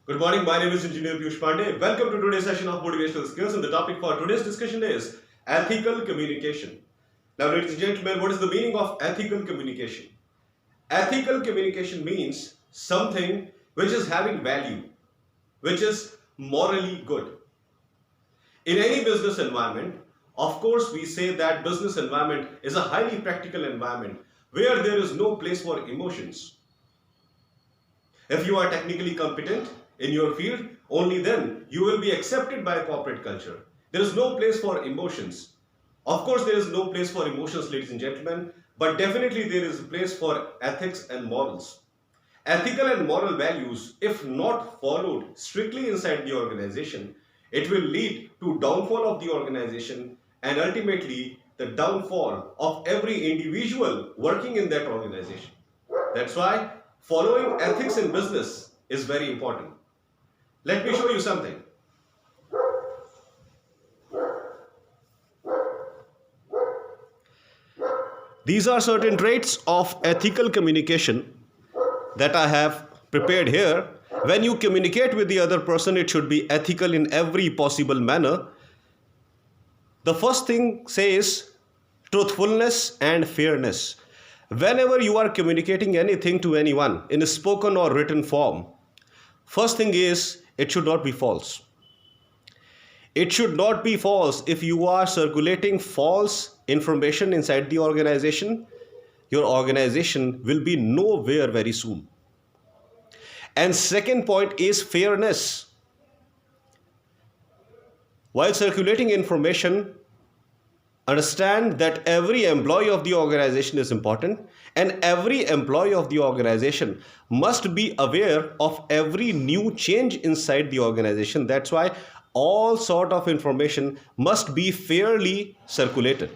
Good morning, my name is Engineer Piyush Pandey. Welcome to today's session of Motivational Skills, and the topic for today's discussion is ethical communication. Now, ladies and gentlemen, what is the meaning of ethical communication? Ethical communication means something which is having value, which is morally good. In any business environment, of course, we say that business environment is a highly practical environment where there is no place for emotions. If you are technically competent in your field, only then you will be accepted by corporate culture. There is no place for emotions. Of course, there is no place for emotions, ladies and gentlemen, but definitely there is a place for ethics and morals. Ethical and moral values, if not followed strictly inside the organization, it will lead to downfall of the organization and ultimately the downfall of every individual working in that organization. That's why following ethics in business is very important. Let me show you something. These are certain traits of ethical communication that I have prepared here. When you communicate with the other person, it should be ethical in every possible manner. The first thing says truthfulness and fairness. Whenever you are communicating anything to anyone in a spoken or written form, first thing is it should not be false. It should not be false. If you are circulating false information inside the organization, your organization will be nowhere very soon. And second point is fairness. While circulating information, understand that every employee of the organization is important, and every employee of the organization must be aware of every new change inside the organization. That's why all sort of information must be fairly circulated.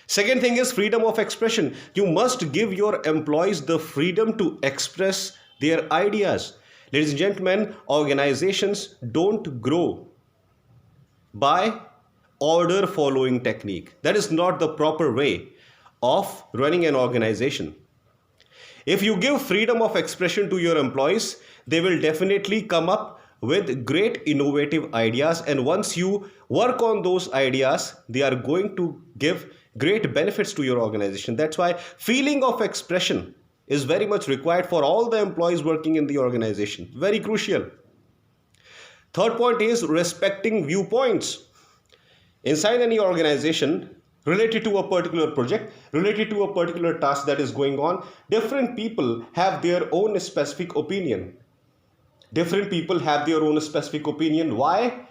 Second thing is freedom of expression. You must give your employees the freedom to express their ideas. Ladies and gentlemen, organizations don't grow by order following technique. That is not the proper way of running an organization. If you give freedom of expression to your employees, they will definitely come up with great innovative ideas, and once you work on those ideas, they are going to give great benefits to your organization. That's why feeling of expression is very much required for all the employees working in the organization. Very crucial. Third point is respecting viewpoints. Inside any organization, related to a particular project, related to a particular task that is going on, different people have their own specific opinion. Different people have their own specific opinion. Why?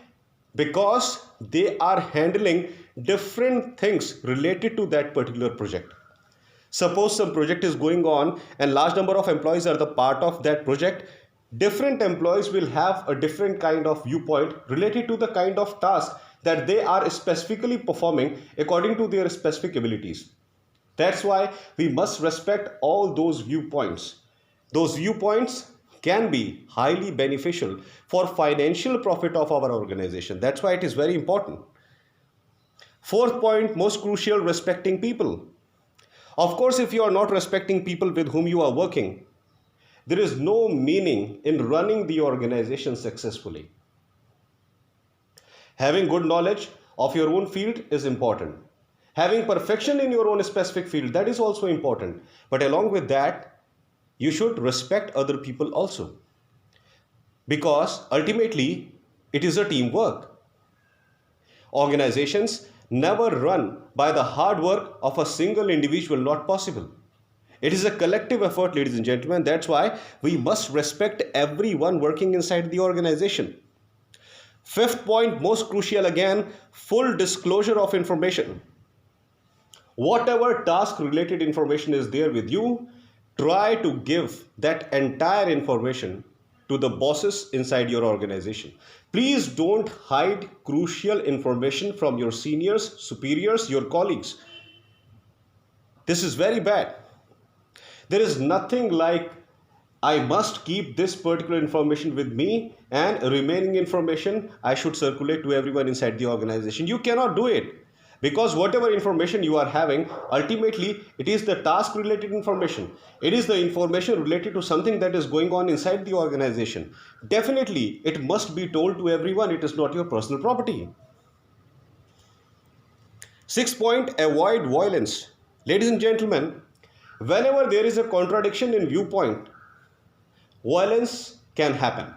Because they are handling different things related to that particular project. Suppose some project is going on and large number of employees are the part of that project. Different employees will have a different kind of viewpoint related to the kind of task that they are specifically performing according to their specific abilities. That's why we must respect all those viewpoints. Those viewpoints can be highly beneficial for financial profit of our organization. That's why it is very important. Fourth point, most crucial, respecting people. Of course, if you are not respecting people with whom you are working, there is no meaning in running the organization successfully. Having good knowledge of your own field is important. Having perfection in your own specific field, that is also important. But along with that, you should respect other people also. Because ultimately, it is a teamwork. Organizations never run by the hard work of a single individual, not possible. It is a collective effort, ladies and gentlemen. That's why we must respect everyone working inside the organization. Fifth point, most crucial again, full disclosure of information. Whatever task related information is there with you, try to give that entire information to the bosses inside your organization. Please don't hide crucial information from your seniors, superiors, your colleagues. This is very bad. There is nothing like I must keep this particular information with me and remaining information I should circulate to everyone inside the organization. You cannot do it. Because whatever information you are having, ultimately it is the task related information. It is the information related to something that is going on inside the organization. Definitely, it must be told to everyone. It is not your personal property. 6 point, avoid violence. Ladies and gentlemen, whenever there is a contradiction in viewpoint, violence can happen.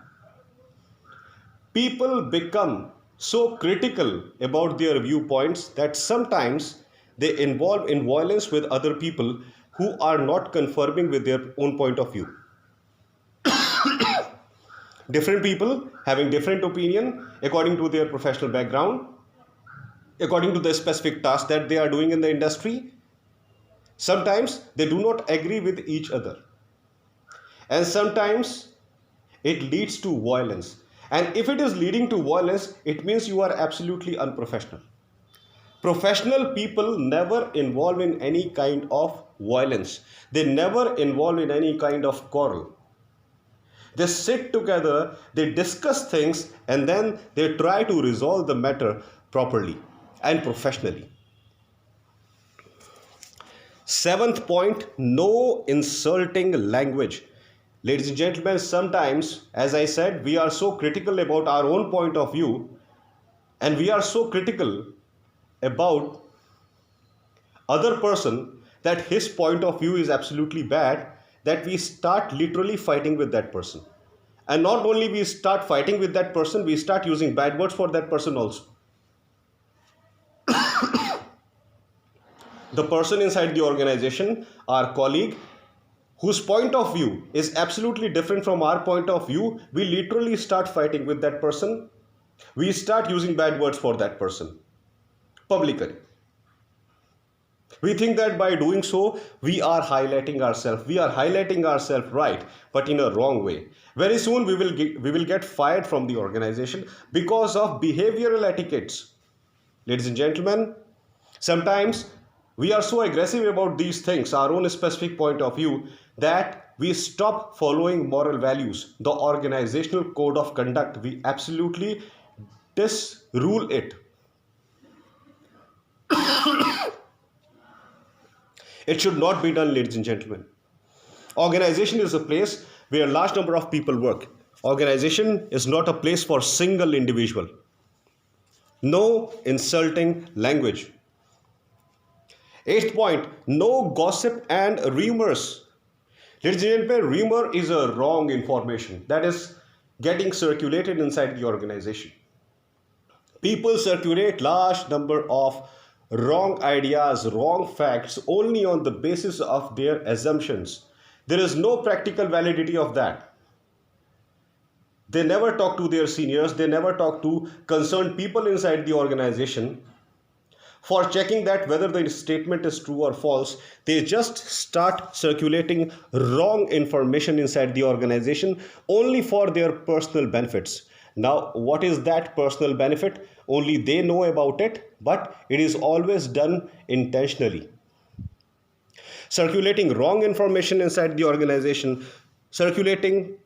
People become so critical about their viewpoints that sometimes they involve in violence with other people who are not conforming with their own point of view. Different people having different opinion according to their professional background, according to the specific task that they are doing in the industry. Sometimes they do not agree with each other, and sometimes it leads to violence. And if it is leading to violence, it means you are absolutely unprofessional. Professional people never involve in any kind of violence. They never involve in any kind of quarrel. They sit together, they discuss things, and then they try to resolve the matter properly and professionally. 7th point, no insulting language. Ladies and gentlemen, sometimes, as I said, we are so critical about our own point of view, and we are so critical about other person that his point of view is absolutely bad, that we start literally fighting with that person. And not only we start fighting with that person, we start using bad words for that person also. The person inside the organization, our colleague, whose point of view is absolutely different from our point of view, we literally start fighting with that person. We start using bad words for that person publicly. We think that by doing so, we are highlighting ourselves. We are highlighting ourselves, right, but in a wrong way. Very soon we will get fired from the organization because of behavioral etiquettes. Ladies and gentlemen, sometimes we are so aggressive about these things, our own specific point of view, that we stop following moral values, the organizational code of conduct. We absolutely disrule it. It should not be done, ladies and gentlemen. Organization is a place where a large number of people work. Organization is not a place for single individual. No insulting language. 8th point, no gossip and rumors. Ladies and gentlemen, rumor is a wrong information that is getting circulated inside the organization. People circulate large number of wrong ideas, wrong facts only on the basis of their assumptions. There is no practical validity of that. They never talk to their seniors, they never talk to concerned people inside the organization for checking that whether the statement is true or false. They just start circulating wrong information inside the organization only for their personal benefits. Now, what is that personal benefit? Only they know about it, but it is always done intentionally. Circulating wrong information inside the organization, circulating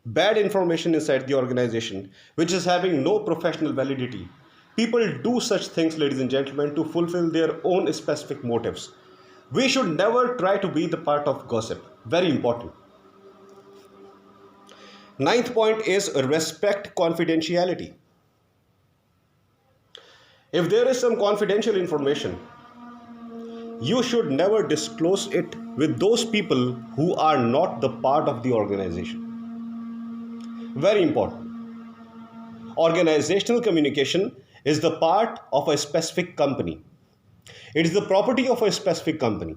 bad information inside the organization, which is having no professional validity. People do such things, ladies and gentlemen, to fulfill their own specific motives. We should never try to be the part of gossip. Very important. 9th point is respect confidentiality. If there is some confidential information, you should never disclose it with those people who are not the part of the organization. Very important. Organizational communication is the part of a specific company. It is the property of a specific company.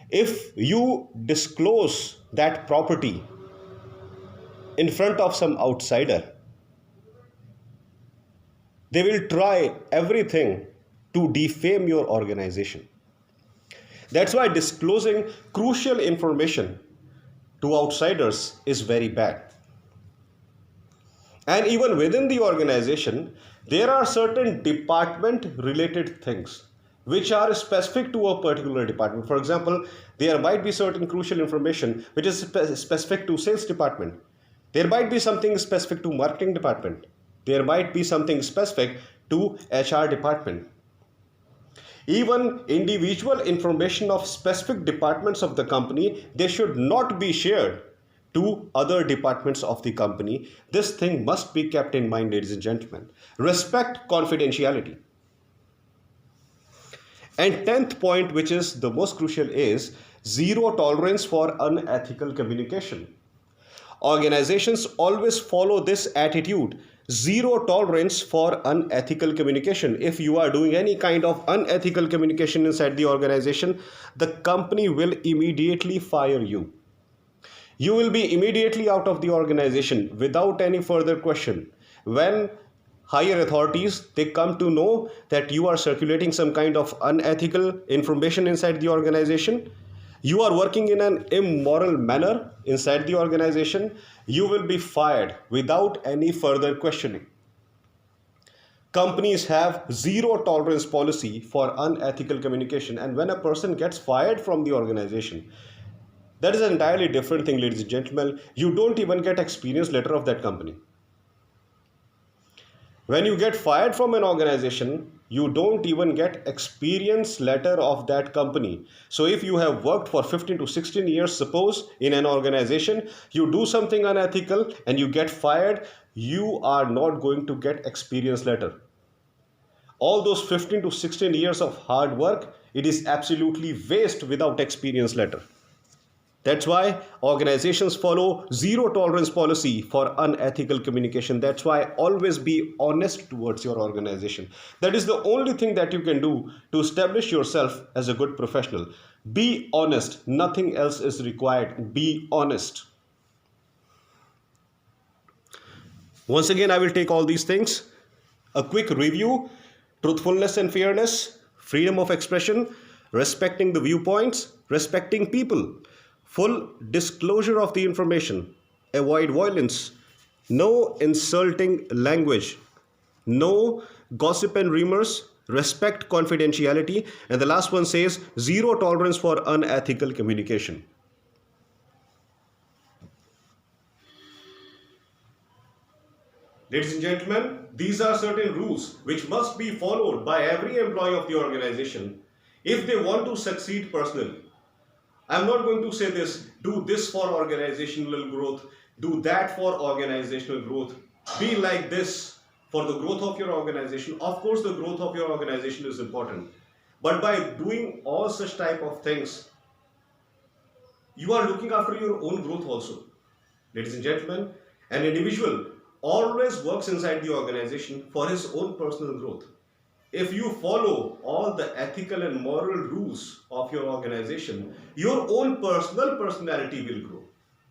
If you disclose that property in front of some outsider, they will try everything to defame your organization. That's why disclosing crucial information to outsiders is very bad. And even within the organization, there are certain department related things which are specific to a particular department. For example, there might be certain crucial information which is specific to sales department. There might be something specific to marketing department. There might be something specific to HR department. Even individual information of specific departments of the company, they should not be shared to other departments of the company. This thing must be kept in mind, ladies and gentlemen. Respect confidentiality. And 10th point, which is the most crucial, is zero tolerance for unethical communication. Organizations always follow this attitude: zero tolerance for unethical communication. If you are doing any kind of unethical communication inside the organization, the company will immediately fire you. You will be immediately out of the organization without any further question. When higher authorities, they come to know that you are circulating some kind of unethical information inside the organization, you are working in an immoral manner inside the organization, you will be fired without any further questioning. Companies have zero tolerance policy for unethical communication, and when a person gets fired from the organization, that is an entirely different thing, ladies and gentlemen. You don't even get experience letter of that company. When you get fired from an organization, you don't even get experience letter of that company. So if you have worked for 15 to 16 years, suppose, in an organization, you do something unethical and you get fired, you are not going to get experience letter. All those 15 to 16 years of hard work, it is absolutely waste without experience letter. That's why organizations follow zero tolerance policy for unethical communication. That's why always be honest towards your organization. That is the only thing that you can do to establish yourself as a good professional. Be honest. Nothing else is required. Be honest. Once again, I will take all these things. A quick review: truthfulness and fairness, freedom of expression, respecting the viewpoints, respecting people, full disclosure of the information, avoid violence, no insulting language, no gossip and rumors, respect confidentiality, and the last one says zero tolerance for unethical communication. Ladies and gentlemen, these are certain rules which must be followed by every employee of the organization if they want to succeed personally. I'm not going to say this, do this for organizational growth, do that for organizational growth, be like this for the growth of your organization. Of course, the growth of your organization is important. But by doing all such type of things, you are looking after your own growth also. Ladies and gentlemen, an individual always works inside the organization for his own personal growth. If you follow all the ethical and moral rules of your organization, your own personal personality will grow.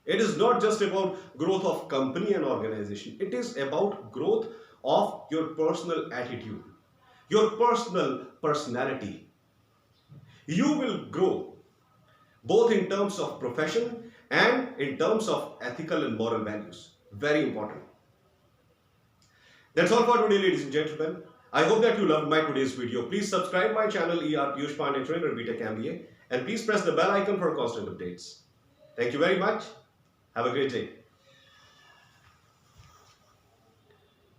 It is not just about growth of company and organization. It is about growth of your personal attitude, your personal personality. You will grow both in terms of profession and in terms of ethical and moral values. Very important. That's all for today, ladies and gentlemen. I hope that you loved my today's video. Please subscribe my channel ER Piyush Pandey, Trainer BTech MBA, and please press the bell icon for constant updates. Thank you very much. Have a great day.